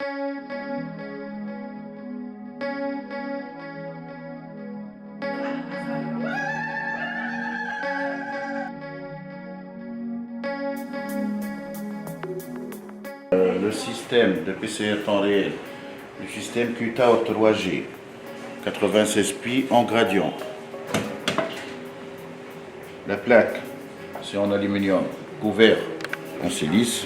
Le système de PCR temps réel, le système QTA 3G, 96 pi en gradient. La plaque, c'est en aluminium, couvert en silice.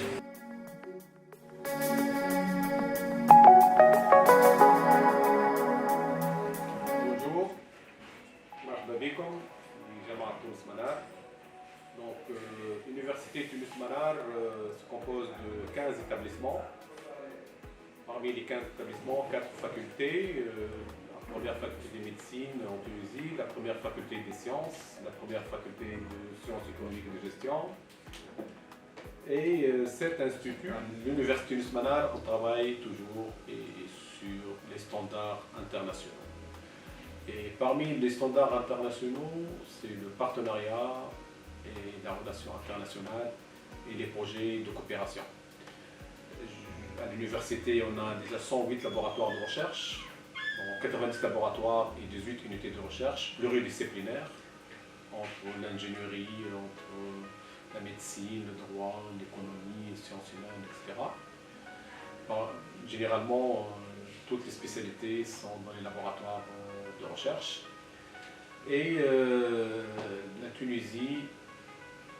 Bonjour, مرحبا بكم جامعة تونس منار. Donc, l'université Tunis Manar se compose de 15 établissements. Parmi les 15 établissements, 4 facultés. La première faculté de médecine en Tunisie, la première faculté des sciences, la première faculté de sciences économiques et de gestion. Et cet institut, l'université Tunis Manar, on travaille toujours sur les standards internationaux. Et parmi les standards internationaux, c'est le partenariat et la relation internationale et les projets de coopération. À l'université, on a déjà 108 laboratoires de recherche, 90 laboratoires et 18 unités de recherche pluridisciplinaires entre l'ingénierie, entre la médecine, le droit, l'économie, les sciences humaines, etc. Généralement, toutes les spécialités sont dans les laboratoires de recherche. Et la Tunisie,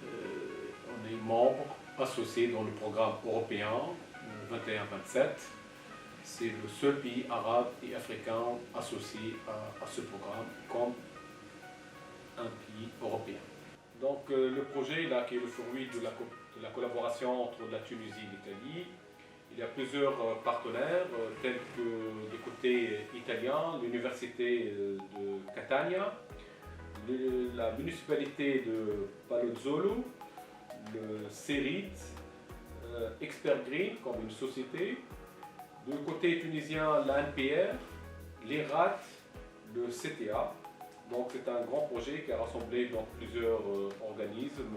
on est membre associé dans le programme européen 21-27. C'est le seul pays arabe et africain associé à ce programme comme un pays européen. Donc le projet là, qui est le fruit de la collaboration entre la Tunisie et l'Italie, il y a plusieurs partenaires tels que du côté italien, l'université de Catania, la municipalité de Palazzolo, le CERIT, Expert Green comme une société, du côté tunisien l'ANPR, l'ERAT, le CTA. Donc c'est un grand projet qui a rassemblé donc, plusieurs organismes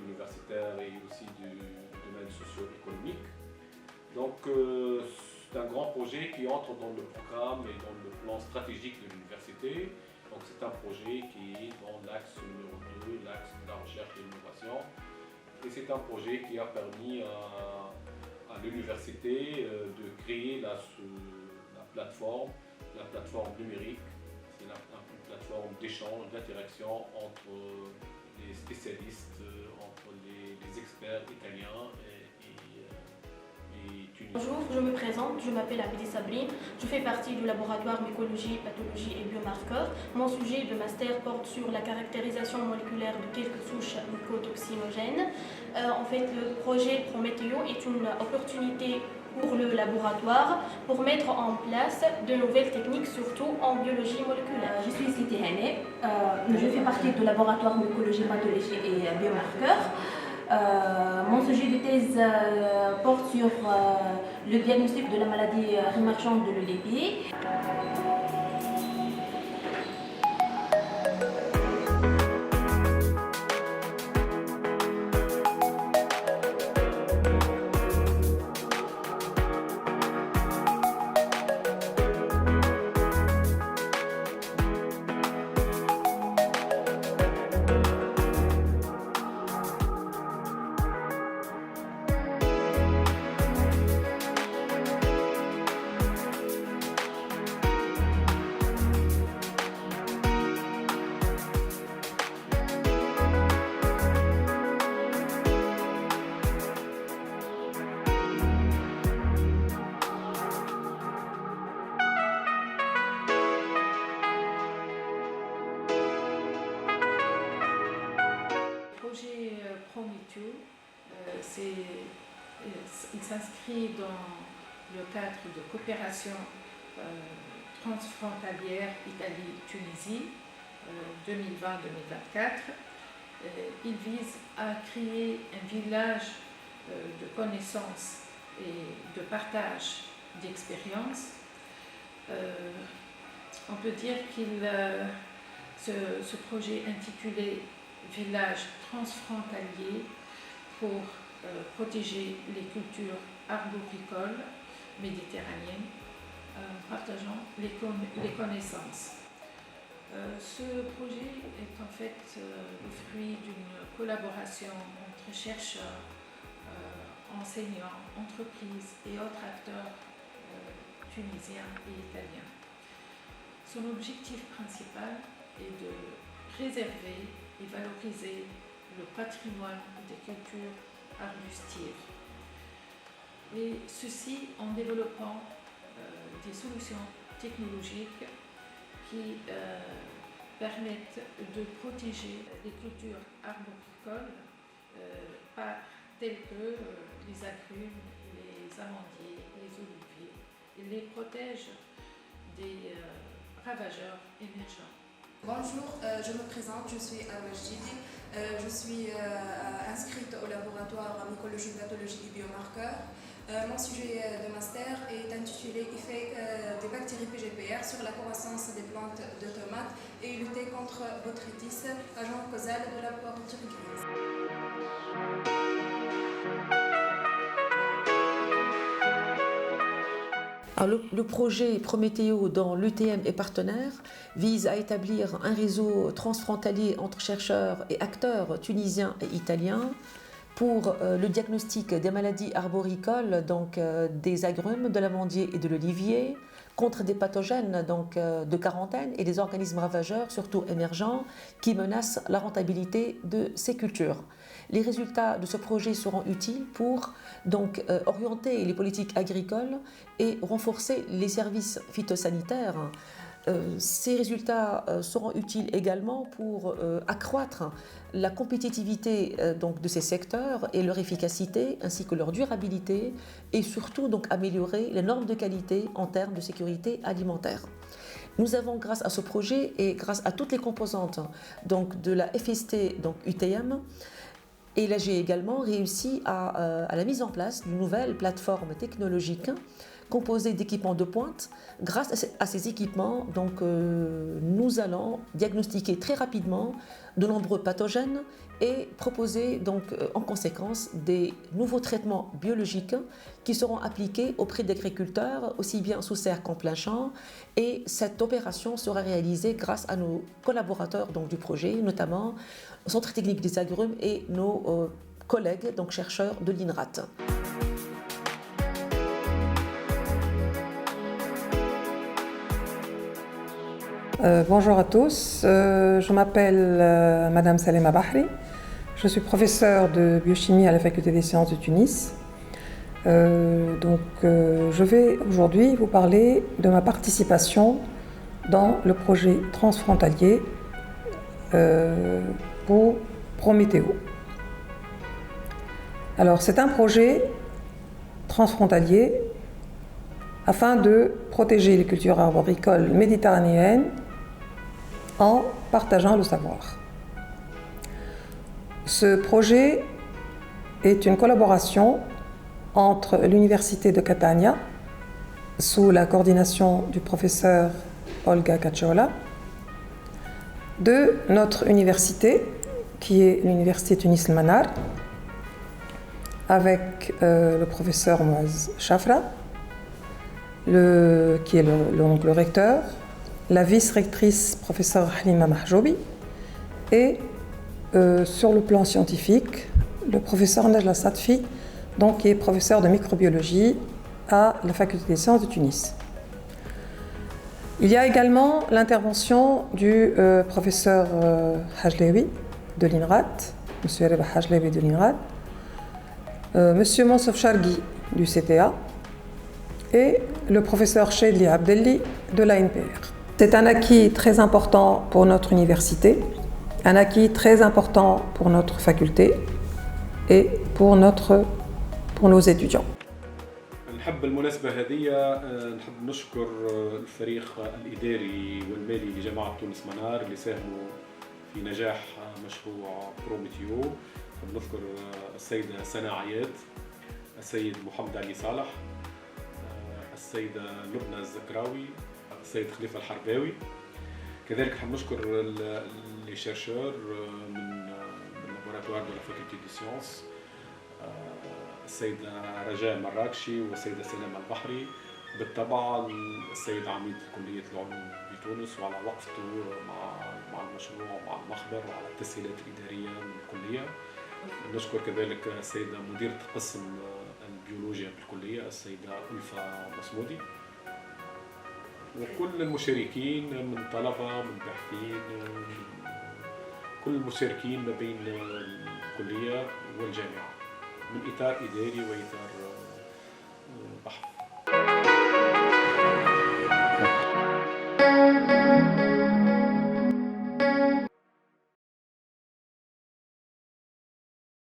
universitaires et aussi du domaine socio-économique. Donc c'est un grand projet qui entre dans le programme et dans le plan stratégique de l'université. Donc c'est un projet qui est dans l'axe numéro 2, l'axe de la recherche et l'innovation. Et c'est un projet qui a permis à l'université de créer la plateforme numérique. C'est une plateforme d'échange, d'interaction entre les spécialistes, entre les experts italiens et tunisiens. Bonjour, je me présente, je m'appelle Abidi Sabrine, je fais partie du laboratoire mycologie, pathologie et biomarqueurs. Mon sujet de master porte sur la caractérisation moléculaire de quelques souches mycotoxinogènes. En fait, le projet Prométhéo est une opportunité pour le laboratoire pour mettre en place de nouvelles techniques, surtout en biologie moléculaire. Je suis Siti Hané, je fais partie du laboratoire mycologie, pathologie et biomarqueurs. Mon sujet de thèse porte sur le diagnostic de la maladie rémarchante de l'ELP. Prométhéo, il s'inscrit dans le cadre de coopération transfrontalière Italie-Tunisie 2020-2024. Il vise à créer un village de connaissances et de partage d'expériences. On peut dire ce projet intitulé Village transfrontalier pour protéger les cultures arboricoles méditerranéenne, partageant les connaissances. Ce projet est en fait le fruit d'une collaboration entre chercheurs, enseignants, entreprises et autres acteurs tunisiens et italiens. Son objectif principal est de préserver et valoriser le patrimoine des cultures arbustives. Et ceci en développant des solutions technologiques qui permettent de protéger les cultures arboricoles telles que les agrumes, les amandiers, les oliviers, et les protègent des ravageurs émergents. Bonjour, je me présente, je suis Awa Jidi, je suis inscrite au laboratoire mycologie, pathologie et biomarqueurs. Mon sujet de master est intitulé Effet des bactéries PGPR sur la croissance des plantes de tomates et lutter contre botrytis, agent causal de la porphyrie grise. Alors, le projet Prométhéo dont l'UTM est partenaire vise à établir un réseau transfrontalier entre chercheurs et acteurs tunisiens et italiens pour le diagnostic des maladies arboricoles, donc des agrumes, de l'amandier et de l'olivier, contre des pathogènes donc, de quarantaine et des organismes ravageurs, surtout émergents, qui menacent la rentabilité de ces cultures. Les résultats de ce projet seront utiles pour donc, orienter les politiques agricoles et renforcer les services phytosanitaires. Ces résultats seront utiles également pour accroître la compétitivité donc, de ces secteurs et leur efficacité ainsi que leur durabilité et surtout donc, améliorer les normes de qualité en termes de sécurité alimentaire. Nous avons, grâce à ce projet et grâce à toutes les composantes donc, de la FST donc UTM, et là j'ai également réussi à la mise en place d'une nouvelle plateforme technologique composée d'équipements de pointe. Grâce à ces équipements, donc, nous allons diagnostiquer très rapidement de nombreux pathogènes et proposer donc, en conséquence des nouveaux traitements biologiques qui seront appliqués auprès d'agriculteurs, aussi bien sous serre qu'en plein champ. Et cette opération sera réalisée grâce à nos collaborateurs donc, du projet, notamment au Centre technique des agrumes et nos collègues, donc chercheurs de l'INRAT. Bonjour à tous, je m'appelle Madame Salema Bahri, je suis professeure de biochimie à la Faculté des sciences de Tunis. Je vais aujourd'hui vous parler de ma participation dans le projet transfrontalier pour Prométhéo. Alors c'est un projet transfrontalier afin de protéger les cultures arboricoles méditerranéennes en partageant le savoir. Ce projet est une collaboration entre l'Université de Catania, sous la coordination du professeur Olga Cacciola, de notre université, qui est l'Université Tunis Manar, avec le professeur Moaz Chafra, qui est le recteur, la vice-rectrice professeure Halima Mahjoubi et sur le plan scientifique, le professeur Najla Sadfi, donc, qui est professeur de microbiologie à la Faculté des sciences de Tunis. Il y a également l'intervention du professeur Hajlewi de l'INRAT, M. Reba Hajlewi de l'INRAT, M. Mansouf Charghi du CTA et le professeur Shedli Abdelli de l'ANPR. C'est un acquis très important pour notre université, un acquis très important pour notre faculté et pour nos étudiants. نحب بالمناسبة هذه نحب نشكر الفريق الإداري والمالي لجامعة تونس منار اللي ساهموا في نجاح مشروع بروميتيو. نحب نذكر السيدة سنا عياد، السيد محمد علي صالح، السيدة لبنى الزكراوي، السيد خليفة الحرباوي. كذلك نحب نشكر les chercheurs من laboratoire de la faculté des sciences, السيدة رجاء مراكشي والسيدة سلامة البحري، بالطبع السيد عميد كلية العلوم بتونس وعلى وقفته مع المشروع ومع المخبر وعلى التسهيلات الإدارية من الكلية. نشكر كذلك السيدة مديرة قسم البيولوجيا بالكلية السيدة ألفة مصمودي، وكل المشاركين من طلبة من باحثين، كل المشاركين ما بين الكلية والجامعة من إطار إداري وإطار بحث.